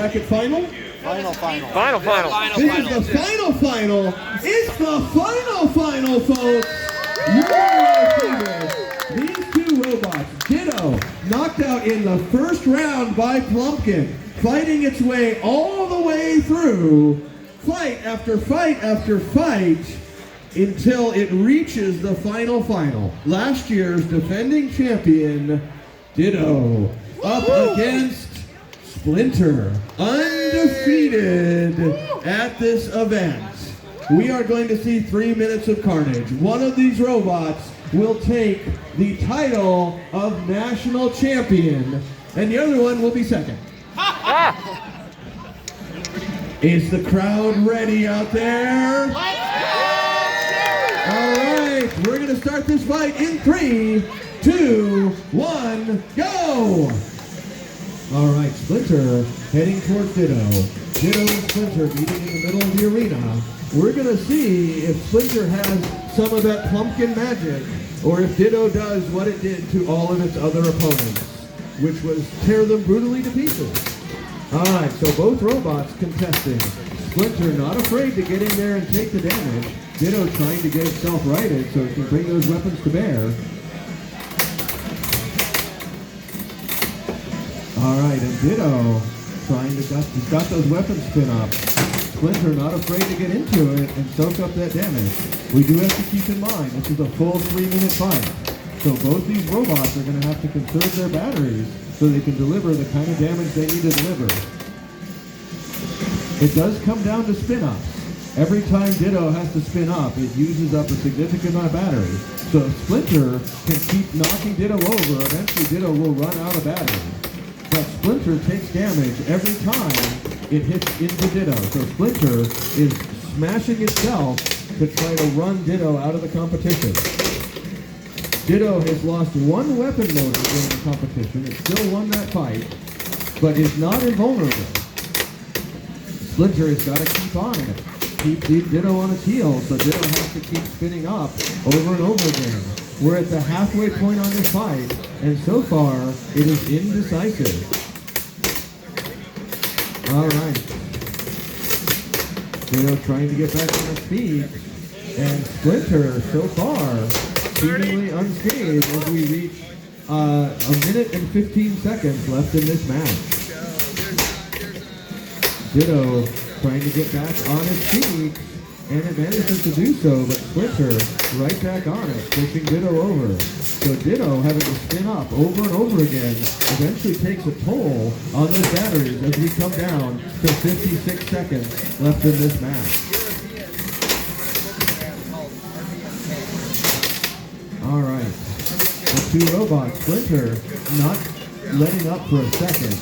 bracket final? Final. This is the final. It's the final, folks. These two robots, Ditto, knocked out in the first round by Plumpkin, fighting its way all the way through, fight after fight after fight, until it reaches the final. Last year's defending champion, Ditto, up against Splinter, undefeated at this event. We are going to see 3 minutes of carnage. One of these robots will take the title of national champion, and the other one will be second. Is the crowd ready out there? All right, we're going to start this fight in 3, 2, 1, go! All right, Splinter heading towards Ditto. Ditto and Splinter meeting in the middle of the arena. We're going to see if Splinter has some of that Plumpkin magic, or if Ditto does what it did to all of its other opponents, which was tear them brutally to pieces. All right, so both robots contesting. Splinter not afraid to get in there and take the damage. Ditto trying to get itself righted so it can bring those weapons to bear. All right, and Ditto trying to he's got those weapons spin up. Splinter not afraid to get into it and soak up that damage. We do have to keep in mind, this is a full 3-minute fight. So both these robots are going to have to conserve their batteries so they can deliver the kind of damage they need to deliver. It does come down to spin-ups. Every time Ditto has to spin up, it uses up a significant amount of battery. So if Splinter can keep knocking Ditto over, eventually Ditto will run out of battery. But Splinter takes damage every time it hits into Ditto. So Splinter is smashing itself to try to run Ditto out of the competition. Ditto has lost one weapon loader during the competition. It still won that fight, but is not invulnerable. Splinter has got to keep on it. Keep Ditto on its heels, so Ditto has to keep spinning up over and over again. We're at the halfway point on this fight, and so far, it is indecisive. All right. Ditto trying to get back on its feet, and Splinter, so far, seemingly unscathed as we reach a minute and 15 seconds left in this match. Ditto trying to get back on its feet, and it manages to do so, but Splinter right back on it, pushing Ditto over. So Ditto having to spin up over and over again eventually takes a toll on those batteries as we come down to 56 seconds left in this match. All right, the two robots, Splinter not letting up for a second.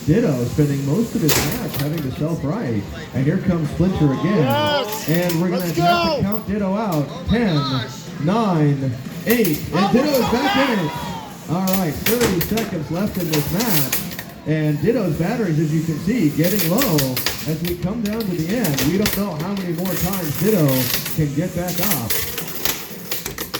Ditto spending most of his match having to self-right. And here comes Splinter again. Yes! And we're going to have to count Ditto out. 10, 9, 8. And Ditto is back in it. All right, 30 seconds left in this match. And Ditto's batteries, as you can see, getting low as we come down to the end. We don't know how many more times Ditto can get back up.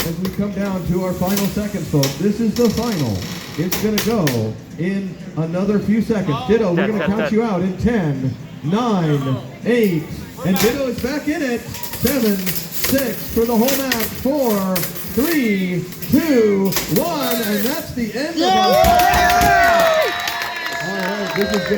As we come down to our final seconds, folks, this is the final. It's going to go in another few seconds. Ditto, we're going to count you out in 10, 9, 8, and Ditto is back in it. 7, 6 for the whole match. 4, 3, 2, 1, and that's the end of our... All right, this is